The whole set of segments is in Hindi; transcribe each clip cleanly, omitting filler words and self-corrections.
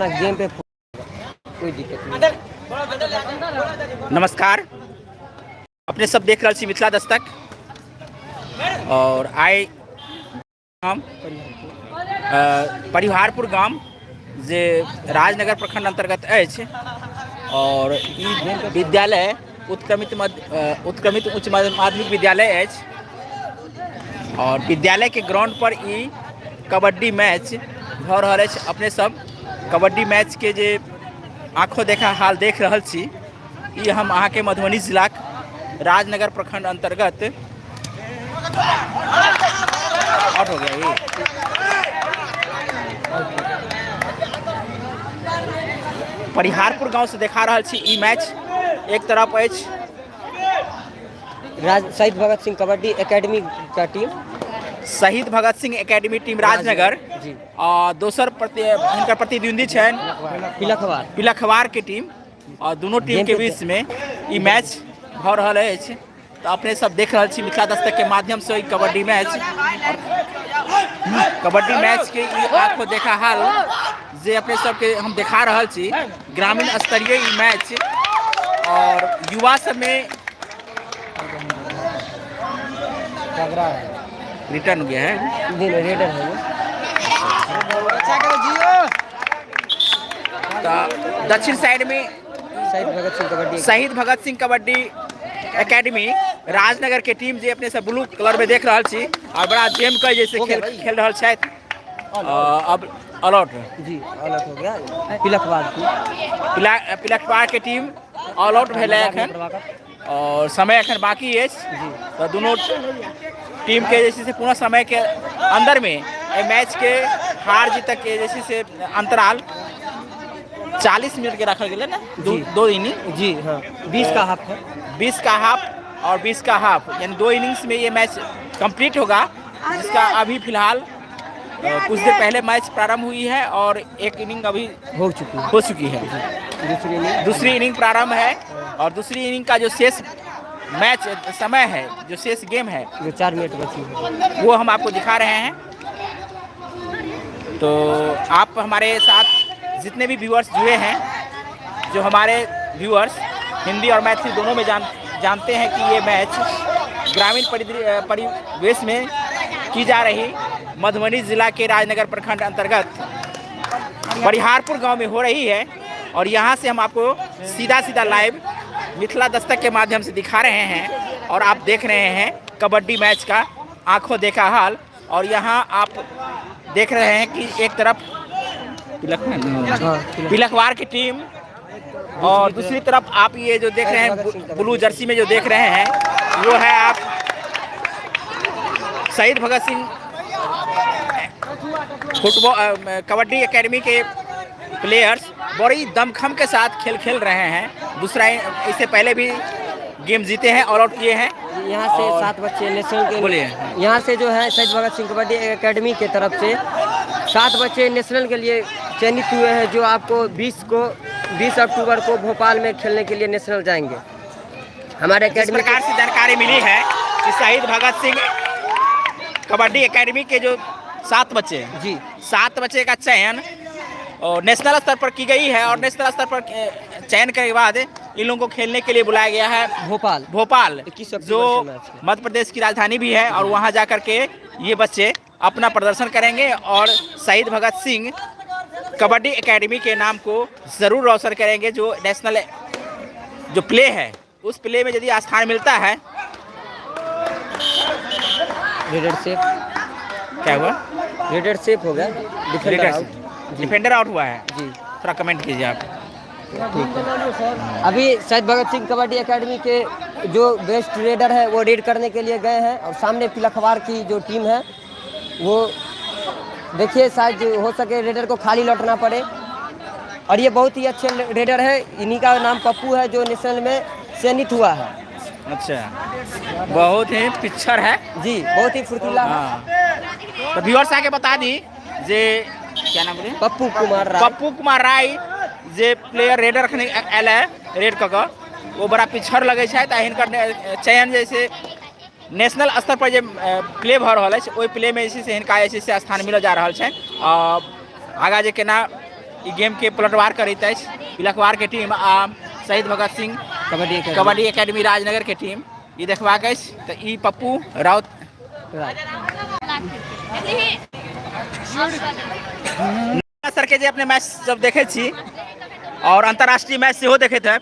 अपना गेम पे कोई दिक्कत नहीं। नमस्कार, अपने सब देख रहे छी मिथिला दस्तक और आइ हम परिहारपुर गाम जे राजनगर प्रखंड अंतर्गत अछि और ई विद्यालय उत्क्रमित उच्च माध्यमिक विद्यालय अछि और विद्यालय के ग्राउंड पर ई कबड्डी मैच भऽ रहल अछि। अपने सब कबड्डी मैच के जे आँखों देखा हाल देख रहल छी, ई हम अहाँ के मधुबनी जिला राजनगर प्रखंड अंतर्गत आउट हो गया ये परिहारपुर गांव से देखा रहल छी। ई मैच एक तरफ अछि शहीद भगत सिंह कबड्डी एकेडमी का टीम, शहीद भगत सिंह एकेडमी टीम राजनगर जी, और दोसर हिनकर प्रतिद्वंदी छनि पिलखवार के टीम और दोनों टीम के बीच में ई मैच भऽ रहल अछि। तो अपने सब देख रहल छी मिथिला दस्तक के माध्यम से कबड्डी मैच के आँखों देखा हाल जे अपने सबके हम देखा रहल छी। ग्रामीण स्तरीय ई मैच और युवा सब में रिटर्न हो गया है, रेडर है तो दक्षिण साइड में शहीद भगत सिंह कबड्डी एकेडमी राजनगर के टीम जे अपने सब ब्लू कलर में देख रहल छी और बड़ा जेम के जैसे खेल रहल छथि। अब अलॉट जी अलॉट हो गया पिलखवार के टीम ऑल आउट भेल एखन और समय एखन बाकी अछि। तो दोनों टीम के जैसे से पूरा समय के अंदर में मैच के हार जीत के जैसे से अंतराल 40 मिनट के रखा गया ना, दो इनिंग जी हाँ, 20 का हाफ है, 20 का हाफ और 20 का हाफ, यानी 2 इनिंग्स में ये मैच कंप्लीट होगा। जिसका अभी फिलहाल कुछ देर पहले मैच प्रारंभ हुई है और एक इनिंग अभी हो चुकी है। दूसरी इनिंग प्रारंभ है और दूसरी इनिंग का जो शेष मैच समय है, जो शेष गेम है, जो 4 मिनट बची है, वो हम आपको दिखा रहे हैं। तो आप हमारे साथ जितने भी व्यूअर्स जुड़े हैं, जो हमारे व्यूअर्स हिंदी और मैथिली दोनों में जानते हैं कि ये मैच ग्रामीण परिवेश में की जा रही मधुबनी जिला के राजनगर प्रखंड अंतर्गत परिहारपुर गांव में हो रही है। और यहां से हम आपको सीधा लाइव मिथिला दस्तक के माध्यम से दिखा रहे हैं और आप देख रहे हैं कबड्डी मैच का आंखों देखा हाल। और यहां आप देख रहे हैं कि एक तरफ पिलखवार की टीम और दूसरी तरफ आप ये जो देख रहे हैं ब्लू जर्सी में जो देख रहे हैं, वो है आप शहीद भगत सिंह फुटबॉल कबड्डी एकेडमी के प्लेयर्स बड़ी दमखम के साथ खेल रहे हैं। दूसरा इससे पहले भी गेम जीते हैं, ऑल आउट किए हैं। यहाँ से 7 बच्चे नेशनल के, बोलिए, यहाँ से जो है शहीद भगत सिंह कबड्डी एकेडमी के तरफ से 7 बच्चे नेशनल के लिए चयनित हुए हैं, जो आपको 20 अक्टूबर को भोपाल में खेलने के लिए नेशनल जाएंगे। हमारे अकेडमी प्रकार से जानकारी मिली है कि शहीद भगत सिंह कबड्डी एकेडमी के जो 7 बच्चे जी 7 बच्चे का चयन और नेशनल स्तर पर की गई है और नेशनल स्तर पर चयन के बाद इन लोगों को खेलने के लिए बुलाया गया है भोपाल जो मध्य प्रदेश की राजधानी भी है। और वहां जाकर के ये बच्चे अपना प्रदर्शन करेंगे और शहीद भगत सिंह कबड्डी एकेडमी के नाम को ज़रूर रोशन करेंगे। जो नेशनल जो प्ले है, उस प्ले में यदि स्थान मिलता है। रेडर सेफ क्या हुआ? रेडर सेफ हो गया, डिफेंडर आउट हुआ है जी, थोड़ा कमेंट कीजिए आप। ठीक है, अभी शहीद भगत सिंह कबड्डी एकेडमी के जो बेस्ट रेडर है वो रेड करने के लिए गए हैं और सामने पिलखवार की जो टीम है वो देखिए, शायद हो सके रेडर को खाली लौटना पड़े। और ये बहुत ही अच्छे रेडर है, इन्हीं का नाम पप्पू है जो नेशनल में चयनित हुआ है। अच्छा, बहुत ही पिक्चर है जी, बहुत ही फुर्तीला है। तो व्यूअर्स आके बता दी जे क्या नाम बोले, पप्पू कुमार राय जे प्लेयर रेडर रखने आयल है, रेड कऽ वो बड़ा पिछड़ लगे हिनकर चयन जैसे नेशनल स्तर पर जो प्ले भऽ रहल है, ओहि प्ले में जे से हिनका जे से स्थान मिल जा रहा है। आगा जे केना ई गेम के पलटवार करैत अछि पिलखवार के टीम आ शहीद भगत सिंह कबड्डी एकेडमी राजनगर के टीम ई देखबाक अछि तऽ ई पप्पू राउत सर के जे अपने मैच जब देखे छी और अंतर्राष्ट्रीय मैच सेहो देखैत है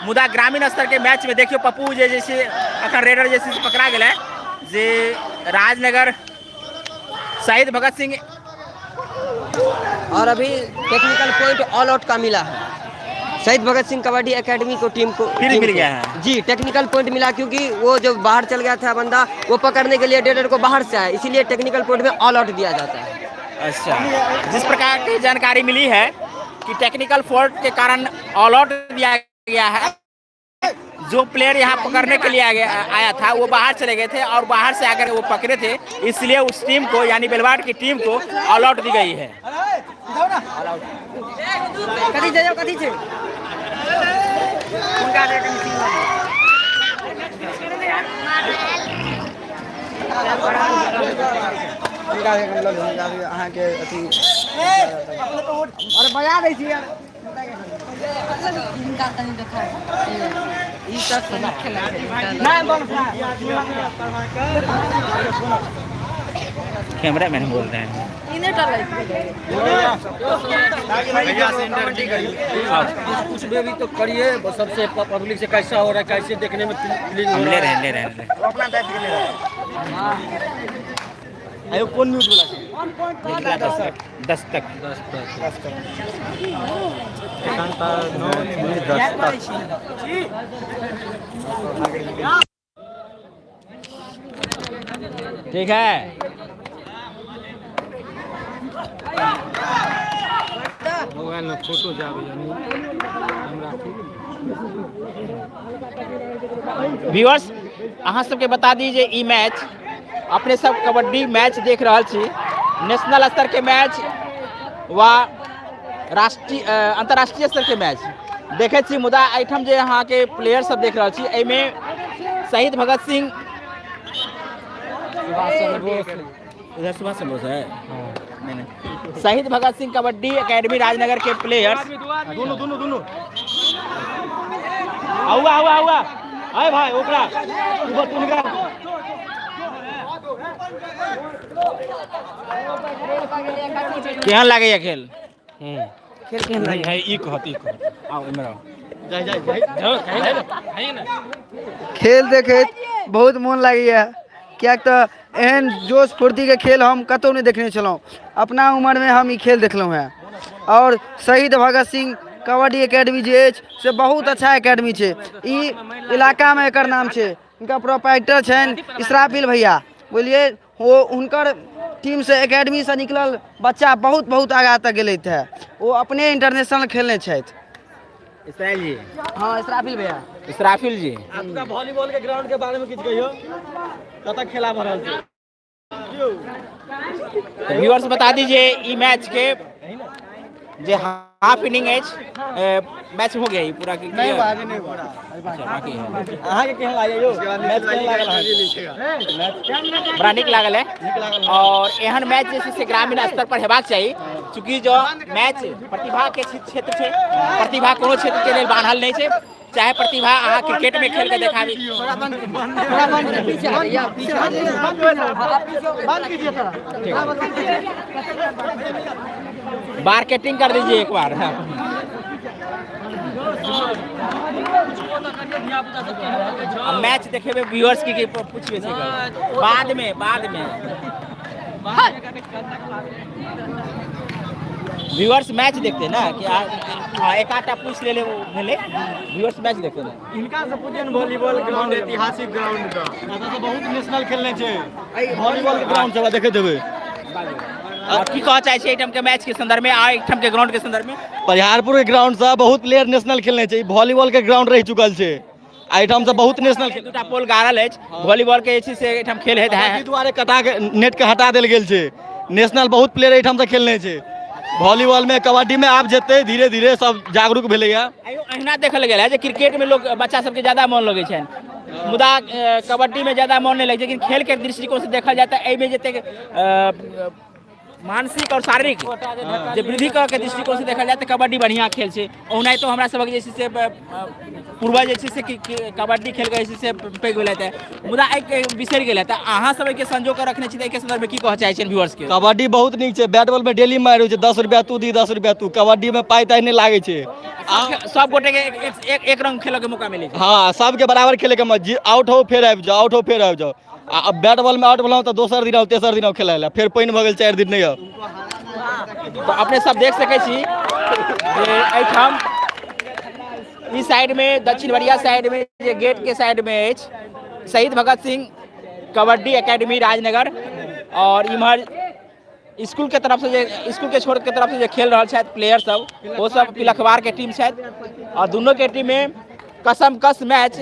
मुदा ग्रामीण स्तर के मैच में देखियो पप्पू जैसे अखन रेडर जैसे पकड़ा गया जे राजनगर शहीद भगत सिंह और अभी टेक्निकल पॉइंट ऑल आउट का मिला है शहीद भगत सिंह कबड्डी एकेडमी को टीम को फिर मिल गया है जी। टेक्निकल पॉइंट मिला क्योंकि वो जो बाहर चल गया था बंदा वो पकड़ने के लिए रेडर को बाहर से आया इसीलिए टेक्निकल पॉइंट में ऑल आउट दिया जाता है। अच्छा जिस प्रकार की जानकारी मिली है कि टेक्निकल फॉल्ट के कारण ऑल आउट दिया गया है जो प्लेयर यहाँ पकड़ने के लिए आया था वो बाहर चले गए थे और बाहर से आकर वो पकड़े थे इसलिए उस टीम को यानी बेलवाड़ की टीम को ऑल आउट दी गई है। कैमरा मैन बोल रहे हैं कुछ भी तो करिए सबसे पब्लिक से कैसा हो रहा है कैसे देखने में फीलिंग हो रहा है ले रहे आयो कौन म्यूट बोला 10 तक ठीक है मोबाइल में फोटो जाबे व्यूअर्स अहाँ सबके बता दीजिए ई मैच अपने सब कबड्डी मैच देख रहा छी नेशनल स्तर के मैच व राष्ट्रीय अंतर्राष्ट्रीय स्तर के मैच देखे छी मुदा एहिठाम जे अहाँ के प्लेयर सब देख रहा छी एहिमे शहीद भगत सिंह उधर सुभाष चंद्र बोस है नहीं शहीद भगत सिंह कबड्डी एकेडमी राजनगर के प्लेयर्स दोनों आउआ आए भाई ओकरा ऊपर तुनका केहन लागैया खेल खेल केहन नहीं है ई कहत आओ इमर आओ खेल देखे बहुत मन लगैया क्या तो एहन जोश फूर्ति के खेल हम कतौ नहीं देखने छलौं अपना उम्र में हम ई खेल देखलौं हैं और शहीद भगत सिंह कबड्डी एकेडमी जे अछि से बहुत अच्छा एकेडमी है ई इलाका में एकर नाम है इनका प्रोप्राइटर छन इसराफिल भैया बोलिए वो उनकर टीम से एकेडमी से निकलल बच्चा बहुत आगा तक गए थे वो अपने इंटरनेशनल खेलने छथि इसराइल जी हाँ इसराफिल भैया इसराफिल जी आपका वॉलीबॉल के ग्राउंड के बारे में कुछ कहियो कत खेला भ रहल छै व्यूअर्स बता दीजिए ई मैच के जे हाफ इनिंग एज मैच हो गया पूरा की नहीं आगे नहीं बढ़ा बाकी है अहाँ के केहन लागै यो मैच केहन लागल है बड़ा नीक लागल है और एहन मैच जैसे से ग्रामीण स्तर पर हेबाक चाहिए चूँकि जो मैच प्रतिभा के क्षेत्र है प्रतिभा कोनो क्षेत्र के लिए बान्हल नहीं है चाहे प्रतिभा अहाँ क्रिकेट में खेल के देखाबी मार्केटिंग कर दीजिए एक बार मैच देखे हुए व्यूअर्स की पूछिए बाद में व्यूअर्स मैच देखते हैं ना कि एक आटा पूछ ले भेले व्यूअर्स मैच देखते हैं इनका से पूछे वॉलीबॉल ग्राउंड ऐतिहासिक ग्राउंड का एतऽ से बहुत नेशनल खेलने छै वॉलीबॉल के ग्राउंड सब देखे देबै की कह चाहे छी आइटम के मैच के संदर्भ में आइटम के ग्राउंड के संदर्भ में परिहारपुर के ग्राउंड से बहुत प्लेयर नेशनल खेलने छै वॉलीबॉल के ग्राउंड रह चुकल छै आइटम से बहुत नेशनल दूटा पोल गाड़ल अछि वॉलीबॉल के जे छै से आइटम खेल हेत है दुआरे कटा के नेट के हटा देल गेल छै नेशनल बहुत प्लेयर आइटम से खेलने छै वॉलीबॉल में कबड्डी में आब जेते धीरे धीरे सब जागरूक भेलैया अहिना देखल गेल है जे क्रिकेट में लोग बच्चा सबके ज्यादा मन लगे छै मुदा कबड्डी में ज्यादा मन नहीं लगे लेकिन खेल के दृष्टिकोण से देखल जाता है एहिमे जते मानसिक और शारीरिक जो वृद्धि के दृष्टिकोण से देखा जाए तो कबड्डी बढ़िया खेल छै। ओना तो हमरा सबक जे छै से पूर्वज जे छै से कबड्डी खेल के जे छै से पैघ भेल है, मुदा एक बिसरि गेल है। तो अहाँ सब के संजो के रखने छी, के संदर्भ में की कह चाहे छी व्यूअर्स के? कबड्डी बहुत नीक छै, बैट बॉल में डेली मारि होइ छै, 10 रुपया तू दी 10 रुपया तू। कबड्डी में पाई ताई नहीं लागे छै, सब गोटे के एक रंग खेले के मौका मिले छै। हाँ, सबके बराबर खेले के, आउट हो फिर आबि जाओ, आउट हो फिर आबि जाओ। आ बैट बॉल में आउट भेलहुँ तो दोसर दिन तेसर दिन खेला ला, फिर पानि भऽ गेल 4 दिन नहीं। तो अपने सब देख सके छी एठाम इस साइड में दक्षिण बरिया साइड में जे गेट के साइड में अछि शहीद भगत सिंह कबड्डी एकेडमी राजनगर, और इम्हर स्कूल के तरफ से स्कूल के छोड़ के तरफ से खेल रहा है प्लेयर सब, वो सब पिलखवार के टीम है। और दोनों के टीम में कसमकस मैच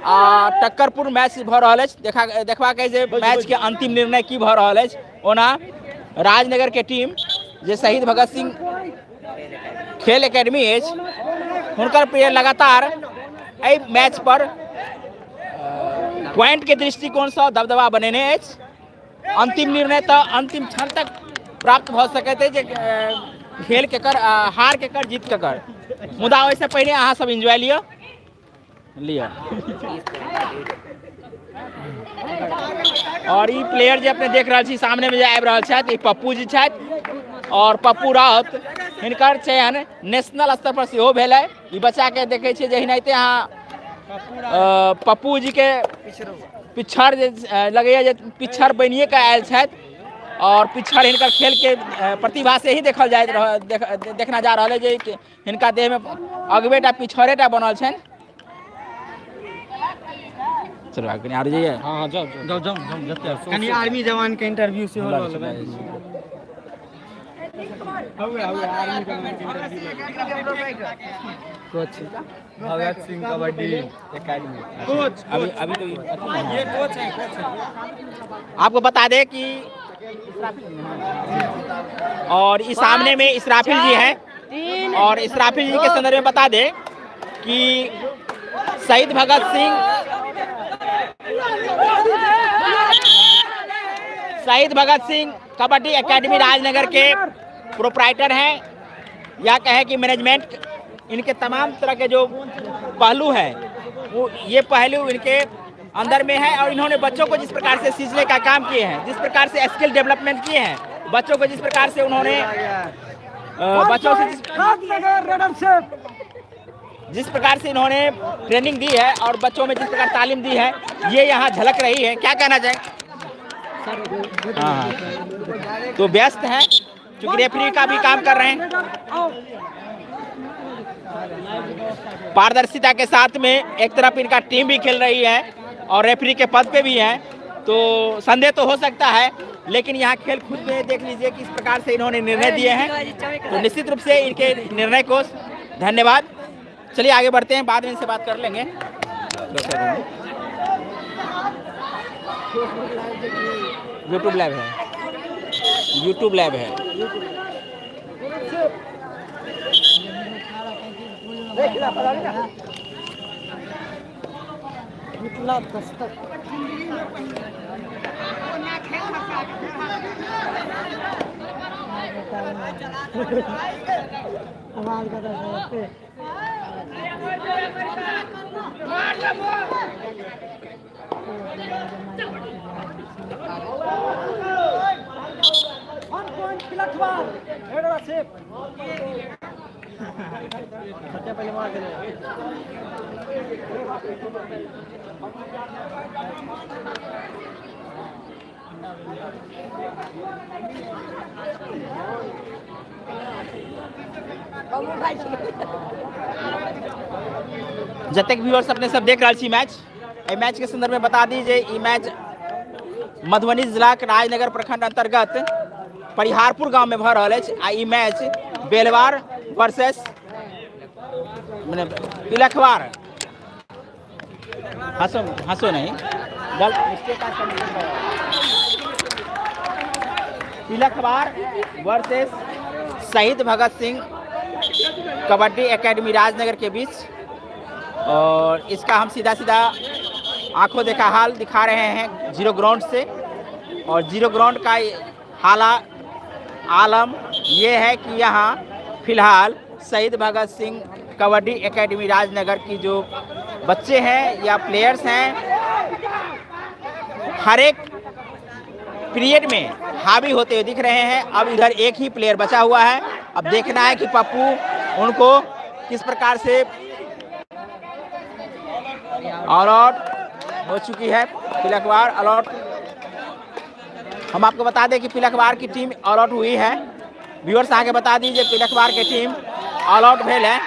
आ टक्करपुर मैच भ रहा है। देखा जे मैच के अंतिम निर्णय की भ रहा है। ओना राजनगर के टीम जे शहीद भगत सिंह खेल एकेडमी है, हुनकर प्लेयर लगातार एहि मैच पर पॉइंट के दृष्टिकोण से दबदबा बनेने अछि। अंतिम निर्णय तो अंतिम क्षण तक प्राप्त भ सकैत है, खेल के कर हार के कर जीत के कर। मुदा वैसे पहले अहाँ सब एंजॉय लिया। और ये प्लेयर जो अपने देख रहा छी सामने में जो आबि रहल छथि, ई पप्पू जी छथि, और पप्पू राउत हिनकर चयन नेशनल स्तर पर सेहो भेल है। ई बच्चा के देखे छियै जे हिनाइते अहाँ पप्पू जी के पिछड़ लगैया जे पिछड़ बनिए के आयल छथि, और पिछड़ हिनकर खेल के प्रतिभा से ही देखल जाए देखना जा रहा है जे हिनका देह में अगबेटा पिछड़ेटा बनल छनि। चलो आगे आर जाइए। हाँ जाओ जाओ जाओ जाओ, कनी आर्मी जवान के इंटरव्यू से whole whole coach Bhagat Singh kabaddi academy coach अभी तो ये कोच है। आपको बता दें कि और इस सामने में इसराफिल जी हैं, और इसराफिल जी के संदर्भ में बता दें कि शहीद भगत सिंह कबड्डी एकेडमी राजनगर के प्रोप्राइटर हैं, या कहें कि मैनेजमेंट इनके तमाम तरह के जो पहलू हैं वो ये पहलू इनके अंदर में है। और इन्होंने बच्चों को जिस प्रकार से सींचने का काम किए हैं, जिस प्रकार से स्किल डेवलपमेंट किए हैं, बच्चों को जिस प्रकार से उन्होंने बच्चों से जिस प्रकार से इन्होंने ट्रेनिंग दी है और बच्चों में जिस प्रकार तालीम दी है, ये यहाँ झलक रही है। क्या कहना चाहें? हाँ, तो व्यस्त हैं क्योंकि रेफरी का भी काम कर रहे हैं। पारदर्शिता के साथ में एक तरफ इनका टीम भी खेल रही है और रेफरी के पद पे भी है, तो संदेह तो हो सकता है, लेकिन यहाँ खेल खुद में देख लीजिए किस प्रकार से इन्होंने निर्णय दिए हैं। तो निश्चित रूप से इनके निर्णय को धन्यवाद। चलिए आगे बढ़ते हैं, बाद में इनसे बात कर लेंगे। यूट्यूब लाइव है, यूट्यूब लाइव है। जतेक व्यूअर्स अपने सब देख रहा छी मैच, ए मैच के संदर्भ में बता दीजिए, ई मैच मधुबनी जिला के राजनगर प्रखंड अंतर्गत परिहारपुर गांव में भ रहा है। आ ई मैच बेलवार वर्सेस पिलखवार, हंसो नहीं, पिलखवार वर्सेस शहीद भगत सिंह कबड्डी एकेडमी राजनगर के बीच। और इसका हम सीधा सीधा आंखों देखा हाल दिखा रहे हैं जीरो ग्राउंड से, और जीरो ग्राउंड का हाला आलम ये है कि यहाँ फिलहाल शहीद भगत सिंह कबड्डी एकेडमी राजनगर की जो बच्चे हैं या प्लेयर्स हैं हर एक पीरियड में हावी होते हुए दिख रहे हैं। अब इधर एक ही प्लेयर बचा हुआ है। अब देखना है कि पप्पू उनको किस प्रकार से ऑल आउट हो चुकी है। पिलखवाड़ ऑल आउट, हम आपको बता दें कि पिलखवाड़ की टीम ऑल आउट हुई है। व्यूअर्स आगे बता दीजिए पिलखवाड़ की टीम ऑल आउट भेल है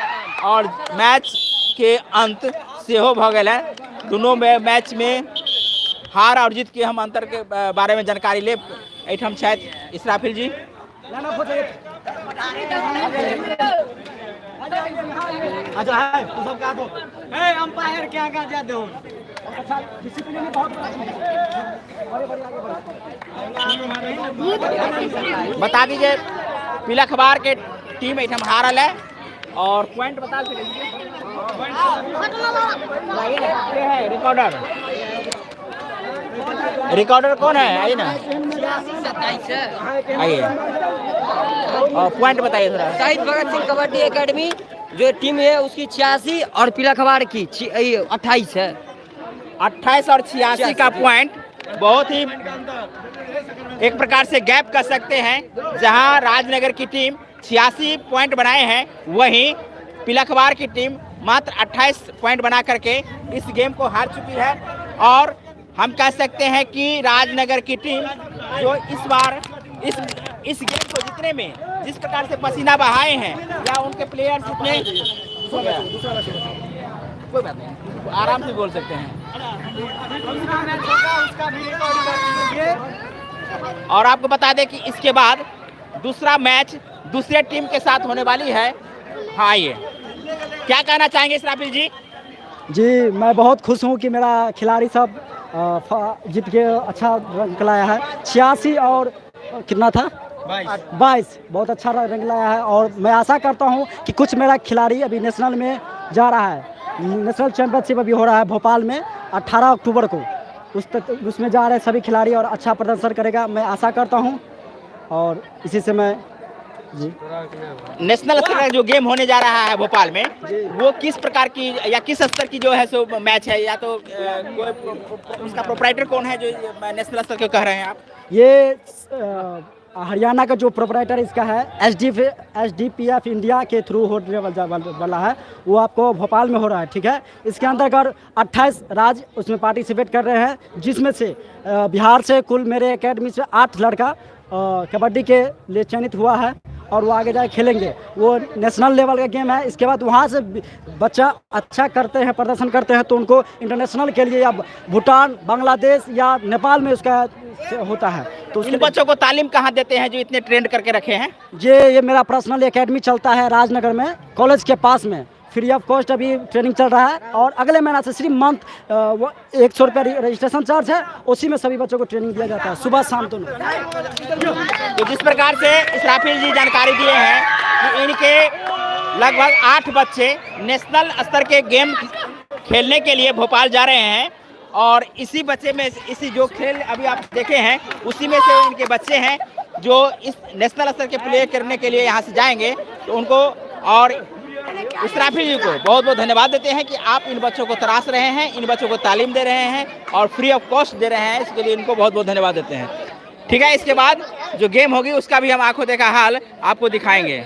और मैच के अंत सेहो भ गए हैं। दोनों में मैच में हार और जीत के हम अंतर के बारे में जानकारी ले एठम छथि इसराफिल जी। बता दीजिए पिलखवाड़ के टीम एठम हारल है और पॉइंट बता दीजिए। रिकॉर्डर रिकॉर्डर कौन है? आइए ना, आइए और पॉइंट बताइए थोड़ा। शहीद भगत सिंह कबड्डी एकेडमी जो टीम है उसकी 86 और पिलखवाड़ की 28 है। 28 और 86 का पॉइंट बहुत ही एक प्रकार से गैप कर सकते हैं। जहां राजनगर की टीम 86 पॉइंट बनाए हैं, वहीं पिलखवाड़ की टीम मात्र 28 पॉइंट बना करके इस गेम को हार चुकी है। और हम कह सकते हैं कि राजनगर की टीम जो इस बार इस गेम को जीतने में जिस प्रकार से पसीना बहाए हैं या उनके प्लेयर्स इतने कोई बात नहीं, आराम से बोल सकते हैं। और आपको बता दें कि इसके बाद दूसरा मैच दूसरे टीम के साथ होने वाली है। हाँ, ये क्या कहना चाहेंगे इसराफिल जी? जी मैं बहुत खुश हूँ कि मेरा खिलाड़ी सब जीत के अच्छा रंग लाया है। 86 और कितना था 22 बहुत अच्छा रंग लाया है। और मैं आशा करता हूँ कि कुछ मेरा खिलाड़ी अभी नेशनल में जा रहा है। नेशनल चैंपियनशिप अभी हो रहा है भोपाल में 18 अक्टूबर को, उसमें जा रहे सभी खिलाड़ी और अच्छा प्रदर्शन करेगा मैं आशा करता हूँ। और इसी से मैं जी नेशनल स्तर का जो गेम होने जा रहा है भोपाल में, वो किस प्रकार की या किस स्तर की जो है सो मैच है, या तो उसका प्रोप्राइटर कौन है जो नेशनल स्तर के कह रहे हैं आप? ये हरियाणा का जो प्रोप्राइटर इसका है SDPF इंडिया के थ्रू होने वाला है, वो आपको भोपाल में हो रहा है। ठीक है, इसके अंतर्गत 28 राज्य उसमें पार्टिसिपेट कर रहे हैं, जिसमें से बिहार से कुल मेरे एकेडमी से 8 लड़का कबड्डी के लिए चयनित हुआ है और वो आगे जाके खेलेंगे। वो नेशनल लेवल का गेम है। इसके बाद वहाँ से बच्चा अच्छा करते हैं, प्रदर्शन करते हैं, तो उनको इंटरनेशनल के लिए या भूटान, बांग्लादेश या नेपाल में उसका होता है। तो इन बच्चों को तालीम कहाँ देते हैं जो इतने ट्रेंड करके रखे हैं? ये मेरा पर्सनल एकेडमी चलता है राजनगर में, कॉलेज के पास में, फ्री ऑफ कॉस्ट अभी ट्रेनिंग चल रहा है। और अगले महीना से सिर्फ मंथ 100 रुपये रजिस्ट्रेशन चार्ज है, उसी में सभी बच्चों को ट्रेनिंग दिया जाता है सुबह शाम दोनों। तो जिस प्रकार से इसराफिल जी जानकारी दिए हैं कि इनके लगभग 8 बच्चे नेशनल स्तर के गेम खेलने के लिए भोपाल जा रहे हैं और इसी बच्चे में इसी जो खेल अभी आप देखे हैं उसी में से इनके बच्चे हैं जो इस नेशनल स्तर के प्ले करने के लिए यहाँ से जाएंगे। तो उनको और इसराफिल जी को बहुत बहुत धन्यवाद देते हैं कि आप इन बच्चों को तराश रहे हैं, इन बच्चों को तालीम दे रहे हैं और फ्री ऑफ कॉस्ट दे रहे हैं। इसके लिए इनको बहुत बहुत धन्यवाद देते हैं। ठीक है, इसके बाद जो गेम होगी उसका भी हम आंखों देखा हाल आपको दिखाएंगे।